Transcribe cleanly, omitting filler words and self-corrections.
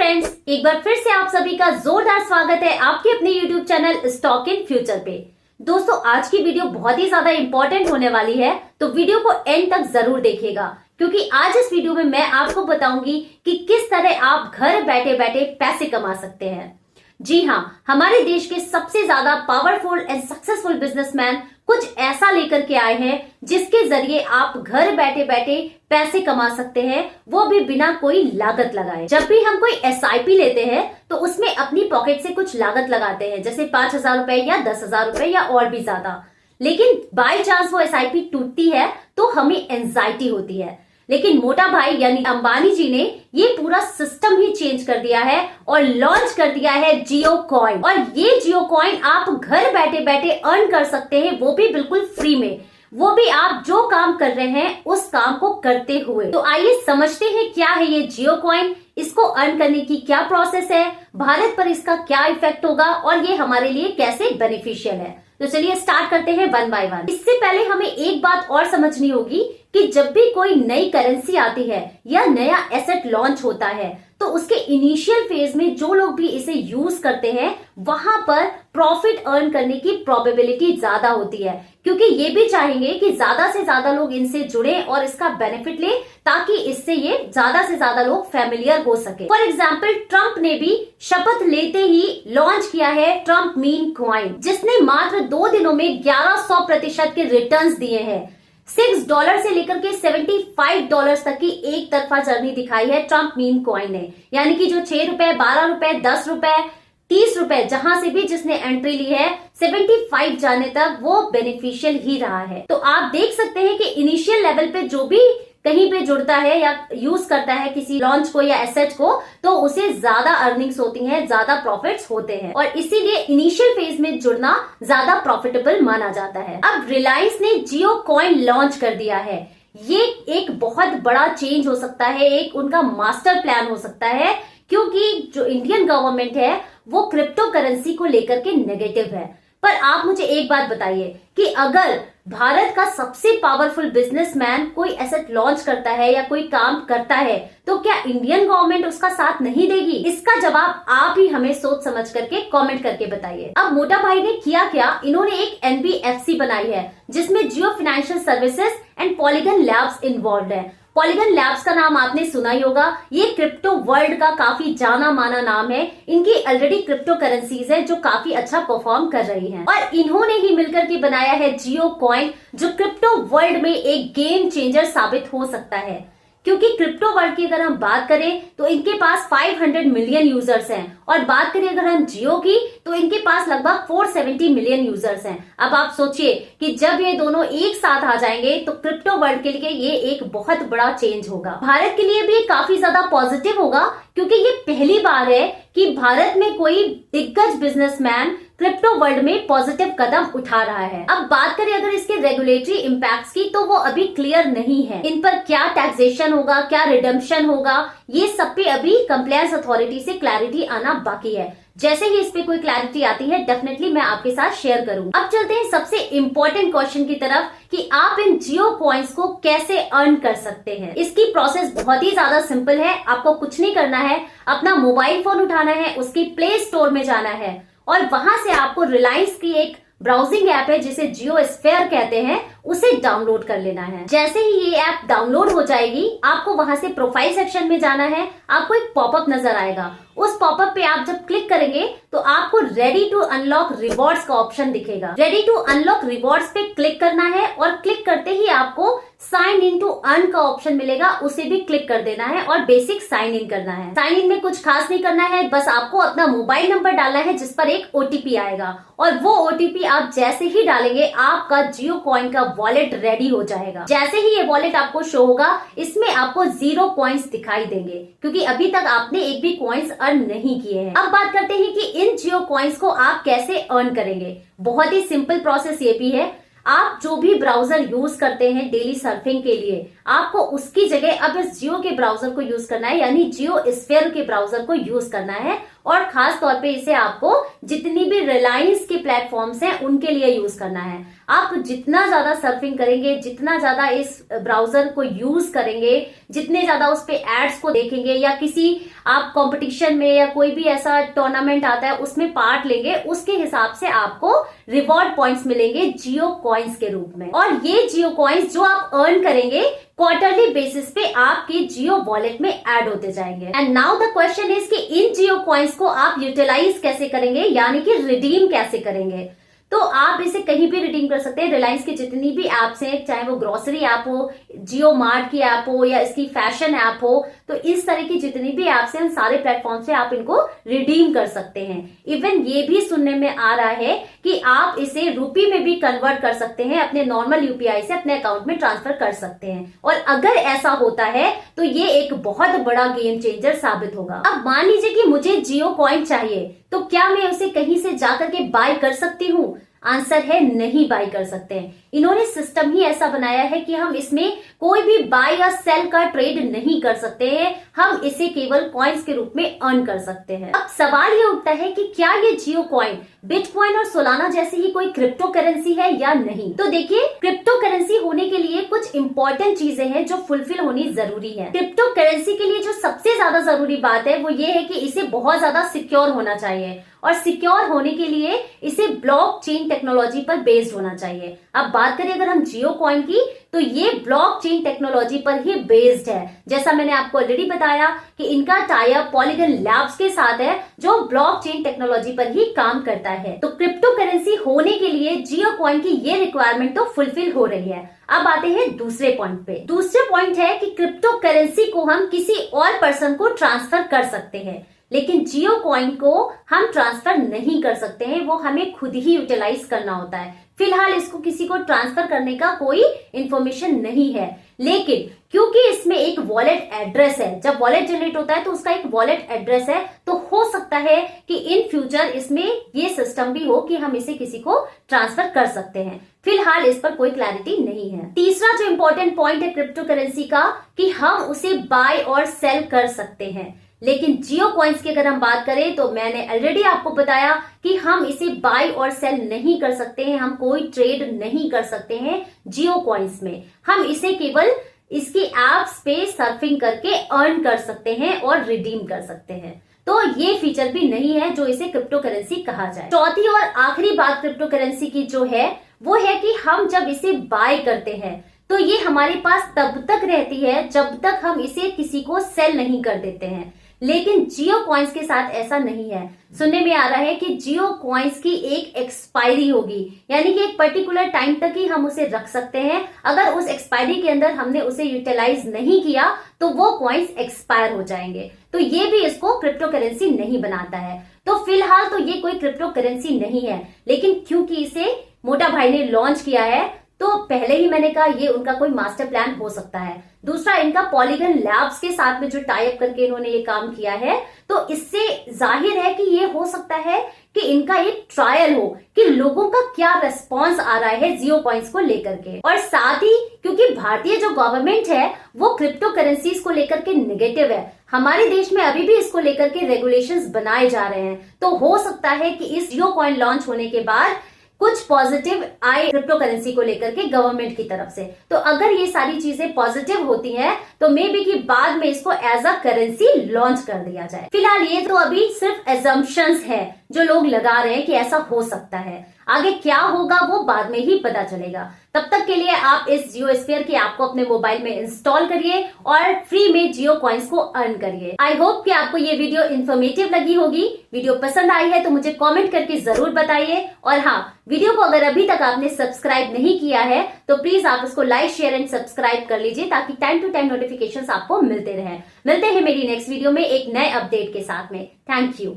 Friends, एक बार फिर से आप सभी का जोरदार स्वागत है आपके अपने YouTube channel stock in future पे। दोस्तों, आज की वीडियो बहुत ही ज्यादा इंपॉर्टेंट होने वाली है, तो वीडियो को एंड तक जरूर देखिएगा, क्योंकि आज इस वीडियो में मैं आपको बताऊंगी कि किस तरह आप घर बैठे बैठे पैसे कमा सकते हैं। जी हाँ, हमारे देश के सबसे ज्यादा पावरफुल एंड सक्सेसफुल बिजनेसमैन कुछ ऐसा लेकर के आए हैं जिसके जरिए आप घर बैठे बैठे पैसे कमा सकते हैं, वो भी बिना कोई लागत लगाए। जब भी हम कोई SIP लेते हैं तो उसमें अपनी पॉकेट से कुछ लागत लगाते हैं, जैसे 5,000 रुपए या 10,000 रुपए या और भी ज्यादा। लेकिन बाय चांस वो SIP टूटती है तो हमें एंजाइटी होती है। लेकिन मोटा भाई यानी अंबानी जी ने ये पूरा सिस्टम ही चेंज कर दिया है और लॉन्च कर दिया है जियो कॉइन। और ये जियो कॉइन आप घर बैठे बैठे अर्न कर सकते हैं, वो भी बिल्कुल फ्री में, वो भी आप जो काम कर रहे हैं उस काम को करते हुए। तो आइए समझते हैं क्या है ये जियो कॉइन, इसको अर्न करने की क्या प्रोसेस है, भारत पर इसका क्या इफेक्ट होगा और ये हमारे लिए कैसे बेनिफिशियल है। तो चलिए स्टार्ट करते हैं वन बाय वन। इससे पहले हमें एक बात और समझनी होगी कि जब भी कोई नई करेंसी आती है या नया एसेट लॉन्च होता है तो उसके इनिशियल फेज में जो लोग भी इसे यूज करते हैं वहां पर प्रॉफिट अर्न करने की प्रोबेबिलिटी ज्यादा होती है, क्योंकि ये भी चाहेंगे कि ज्यादा से ज्यादा लोग इनसे जुड़े और इसका बेनिफिट लें, ताकि इससे ये ज्यादा से ज्यादा लोग फेमिलियर हो सके। फॉर एग्जाम्पल, ट्रंप ने भी शपथ लेते ही लॉन्च किया है ट्रंप मीम कॉइन, जिसने मात्र 2 दिनों में 1100% के रिटर्न्स दिए हैं। $6 से लेकर के $75 तक की एक तरफा जर्नी दिखाई है ट्रंप मीम कॉइन ने, यानी कि जो 6 रुपए, 12 रुपए, 10 रुपए, 30 रुपए, जहां से भी जिसने एंट्री ली है 75 जाने तक वो बेनिफिशियल ही रहा है। तो आप देख सकते हैं कि इनिशियल लेवल पे जो भी कहीं पे जुड़ता है या यूज करता है किसी लॉन्च को या एसेट को, तो उसे ज्यादा अर्निंग्स होती हैं, ज्यादा प्रॉफिट्स होते हैं, और इसीलिए इनिशियल फेज में जुड़ना ज्यादा प्रॉफिटेबल माना जाता है। अब रिलायंस ने जियो कॉइन लॉन्च कर दिया है। ये एक बहुत बड़ा चेंज हो सकता है, एक उनका मास्टर प्लान हो सकता है, क्योंकि जो इंडियन गवर्नमेंट है वो क्रिप्टो करेंसी को लेकर के नेगेटिव है। पर आप मुझे एक बात बताइए कि अगर भारत का सबसे पावरफुल बिजनेसमैन कोई एसेट लॉन्च करता है या कोई काम करता है तो क्या इंडियन गवर्नमेंट उसका साथ नहीं देगी? इसका जवाब आप ही हमें सोच समझ करके कमेंट करके बताइए। अब मोटा भाई ने किया क्या, इन्होंने एक NBFC बनाई है जिसमें Jio financial services and Polygon Labs involve है। पॉलीगन लैब्स का नाम आपने सुना ही होगा, ये क्रिप्टो वर्ल्ड का काफी जाना माना नाम है। इनकी ऑलरेडी क्रिप्टो करेंसीज है जो काफी अच्छा परफॉर्म कर रही हैं, और इन्होंने ही मिलकर के बनाया है जियो कॉइन, जो क्रिप्टो वर्ल्ड में एक गेम चेंजर साबित हो सकता है। क्योंकि क्रिप्टो वर्ल्ड की अगर हम बात करें तो इनके पास 500 मिलियन यूजर्स हैं, और बात करें अगर हम जियो की तो इनके पास लगभग 470 मिलियन यूजर्स हैं। अब आप सोचिए कि जब ये दोनों एक साथ आ जाएंगे तो क्रिप्टो वर्ल्ड के लिए ये एक बहुत बड़ा चेंज होगा। भारत के लिए भी काफी ज्यादा पॉजिटिव होगा, क्योंकि ये पहली बार है कि भारत में कोई दिग्गज बिजनेसमैन क्रिप्टो वर्ल्ड में पॉजिटिव कदम उठा रहा है। अब बात करें अगर इसके रेगुलेटरी इम्पैक्ट्स की, तो वो अभी क्लियर नहीं है। इन पर क्या टैक्सेशन होगा, क्या रिडम्पशन होगा, ये सब पे अभी कंप्लायंस अथॉरिटी से क्लैरिटी आना बाकी है। जैसे ही इस पे कोई क्लैरिटी आती है डेफिनेटली मैं आपके साथ शेयर करूंगी। अब चलते हैं सबसे इम्पोर्टेंट क्वेश्चन की तरफ कि आप इन जियो कॉइन्स को कैसे अर्न कर सकते हैं। इसकी प्रोसेस बहुत ही ज्यादा सिंपल है। आपको कुछ नहीं करना है, अपना मोबाइल फोन उठाना है, उसकी प्ले स्टोर में जाना है और वहां से आपको रिलायंस की एक ब्राउजिंग ऐप है जिसे जियो स्फेयर कहते हैं, उसे डाउनलोड कर लेना है। जैसे ही ये ऐप डाउनलोड हो जाएगी, आपको वहां से प्रोफाइल सेक्शन में जाना है। आपको एक पॉपअप नजर आएगा, उस पॉपअप पे आप जब क्लिक करेंगे तो आपको रेडी टू अनलॉक रिवॉर्ड्स का ऑप्शन दिखेगा। रेडी टू अनलॉक रिवॉर्ड्स पे क्लिक करना है, और क्लिक करते ही आपको साइन इन टू अर्न का ऑप्शन मिलेगा, उसे भी क्लिक कर देना है और बेसिक साइन इन करना है। साइन इन में कुछ खास नहीं करना है, बस आपको अपना मोबाइल नंबर डालना है जिस पर एक OTP आएगा, और वो OTP आप जैसे ही डालेंगे आपका जियो कॉइन का वॉलेट रेडी हो जाएगा। जैसे ही ये वॉलेट आपको शो होगा, इसमें आपको 0 कॉइन्स दिखाई देंगे, क्योंकि अभी तक आपने एक भी कॉइन्स अर्न नहीं किए हैं। अब बात करते हैं कि इन जियो कॉइन्स को आप कैसे अर्न करेंगे। बहुत ही सिंपल प्रोसेस ये भी है। आप जो भी ब्राउजर यूज करते हैं डेली सर्फिंग के लिए, आपको उसकी जगह अब इस जियो के ब्राउजर को यूज करना है, यानी जियो स्फेयर के ब्राउजर को यूज करना है, और खास तौर पे इसे आपको जितनी भी रिलायंस के प्लेटफॉर्म्स हैं उनके लिए यूज करना है। आप जितना ज्यादा सर्फिंग करेंगे, जितना ज्यादा इस ब्राउजर को यूज करेंगे, जितने ज्यादा उस पे एड्स को देखेंगे या किसी आप कंपटीशन में या कोई भी ऐसा टूर्नामेंट आता है उसमें पार्ट लेंगे, उसके हिसाब से आपको रिवॉर्ड पॉइंट्स मिलेंगे जियो कॉइन्स के रूप में। और ये जियो कॉइन्स जो आप अर्न करेंगे क्वार्टरली बेसिस पे आपके जियो वॉलेट में ऐड होते जाएंगे। And now the question is कि इन जियो कॉइन्स को आप यूटिलाइज कैसे करेंगे, यानी कि रिडीम कैसे करेंगे। तो आप इसे कहीं भी रिडीम कर सकते हैं। रिलायंस की जितनी भी एप्स हैं, चाहे वो ग्रोसरी ऐप हो, जियो मार्ट की ऐप हो या इसकी फैशन ऐप हो, तो इस तरह की जितनी भी एप्स हैं उन सारे प्लेटफॉर्म से आप इनको रिडीम कर सकते हैं। इवन ये भी सुनने में आ रहा है कि आप इसे रुपी में भी कन्वर्ट कर सकते हैं, अपने नॉर्मल यूपीआई से अपने अकाउंट में ट्रांसफर कर सकते हैं। और अगर ऐसा होता है तो ये एक बहुत बड़ा गेम चेंजर साबित होगा। अब मान लीजिए कि मुझे जियो कॉइन चाहिए, तो क्या मैं उसे कहीं से जाकर के बाय कर सकती हूँ? आंसर है नहीं बाय कर सकते हैं। इन्होंने सिस्टम ही ऐसा बनाया है कि हम इसमें कोई भी बाय या सेल का ट्रेड नहीं कर सकते हैं, हम इसे केवल कॉइन्स के रूप में अर्न कर सकते हैं। अब सवाल ये उठता है कि क्या ये जियो कॉइन बिटकॉइन और सोलाना जैसी ही कोई क्रिप्टो करेंसी है या नहीं। तो देखिए, क्रिप्टो करेंसी होने के लिए कुछ इंपॉर्टेंट चीजें हैं जो फुलफिल होनी जरूरी है। क्रिप्टो करेंसी के लिए जो सबसे ज्यादा जरूरी बात है वो ये है कि इसे बहुत ज्यादा सिक्योर होना चाहिए, और सिक्योर होने के लिए इसे ब्लॉकचेन टेक्नोलॉजी पर बेस्ड होना चाहिए। अब बात करें अगर हम जियो कॉइन की, तो ये ब्लॉकचेन टेक्नोलॉजी पर ही बेस्ड है। जैसा मैंने आपको ऑलरेडी बताया कि इनका टाई अप पॉलीगन लैब्स के साथ है जो ब्लॉकचेन टेक्नोलॉजी पर ही काम करता है। तो क्रिप्टो करेंसी होने के लिए जियो कॉइन की ये रिक्वायरमेंट तो फुलफिल हो रही है। अब आते हैं दूसरे पॉइंट पे। दूसरे पॉइंट है कि क्रिप्टो करेंसी को हम किसी और पर्सन को ट्रांसफर कर सकते हैं, लेकिन जियो कॉइन को हम ट्रांसफर नहीं कर सकते हैं, वो हमें खुद ही यूटिलाइज करना होता है। फिलहाल इसको किसी को ट्रांसफर करने का कोई इंफॉर्मेशन नहीं है, लेकिन क्योंकि इसमें एक वॉलेट एड्रेस है, जब वॉलेट जनरेट होता है तो उसका एक वॉलेट एड्रेस है, तो हो सकता है कि इन फ्यूचर इसमें ये सिस्टम भी हो कि हम इसे किसी को ट्रांसफर कर सकते हैं। फिलहाल इस पर कोई क्लैरिटी नहीं है। तीसरा जो इंपॉर्टेंट पॉइंट है क्रिप्टो करेंसी का, कि हम उसे बाय और सेल कर सकते हैं, लेकिन जियो कॉइन्स की अगर हम बात करें तो मैंने ऑलरेडी आपको बताया कि हम इसे बाय और सेल नहीं कर सकते हैं, हम कोई ट्रेड नहीं कर सकते हैं जियो कॉइन्स में। हम इसे केवल इसकी एप्स पे सर्फिंग करके अर्न कर सकते हैं और रिडीम कर सकते हैं। तो ये फीचर भी नहीं है जो इसे क्रिप्टो करेंसी कहा जाए। चौथी और आखिरी बात क्रिप्टो करेंसी की जो है वो है कि हम जब इसे बाय करते हैं तो ये हमारे पास तब तक रहती है जब तक हम इसे किसी को सेल नहीं कर देते हैं, लेकिन जियो कॉइन्स के साथ ऐसा नहीं है। सुनने में आ रहा है कि जियो कॉइन्स की एक एक्सपायरी होगी, यानी कि एक पर्टिकुलर टाइम तक ही हम उसे रख सकते हैं। अगर उस एक्सपायरी के अंदर हमने उसे यूटिलाइज नहीं किया तो वो कॉइन्स एक्सपायर हो जाएंगे। तो ये भी इसको क्रिप्टो करेंसी नहीं बनाता है। तो फिलहाल तो ये कोई क्रिप्टो करेंसी नहीं है, लेकिन क्योंकि इसे मोटा भाई ने लॉन्च किया है तो पहले ही मैंने कहा ये उनका कोई मास्टर प्लान हो सकता है। दूसरा, इनका पॉलीगन लैब्स के साथ में जो टाई अप करके इन्होंने ये काम किया है, तो इससे जाहिर है कि ये हो सकता है कि इनका एक ट्रायल हो कि लोगों का क्या रिस्पांस आ रहा है जियो कॉइन्स को लेकर के। और साथ ही क्योंकि भारतीय जो गवर्नमेंट है वो क्रिप्टो करेंसीज को लेकर के नेगेटिव है, हमारे देश में अभी भी इसको लेकर के रेगुलेशंस बनाए जा रहे हैं। तो हो सकता है कि इस जियो कॉइन लॉन्च होने के बाद कुछ पॉजिटिव आए क्रिप्टो करेंसी को लेकर के गवर्नमेंट की तरफ से। तो अगर ये सारी चीजें पॉजिटिव होती हैं तो मे बी कि बाद में इसको एज अ करेंसी लॉन्च कर दिया जाए। फिलहाल ये तो अभी सिर्फ एजम्पशंस है जो लोग लगा रहे हैं कि ऐसा हो सकता है, आगे क्या होगा वो बाद में ही पता चलेगा। तब तक के लिए आप इस जियो स्फीयर की ऐप को अपने मोबाइल में इंस्टॉल करिए और फ्री में जियो कॉइन्स को अर्न करिए। आई होप कि आपको ये वीडियो इन्फॉर्मेटिव लगी होगी। वीडियो पसंद आई है तो मुझे कमेंट करके जरूर बताइए, और हाँ, वीडियो को अगर अभी तक आपने सब्सक्राइब नहीं किया है तो प्लीज आप इसको लाइक, शेयर एंड सब्सक्राइब कर लीजिए ताकि टाइम टू टाइम नोटिफिकेशंस आपको मिलते रहे। मिलते हैं मेरी नेक्स्ट वीडियो में एक नए अपडेट के साथ में। Thank you.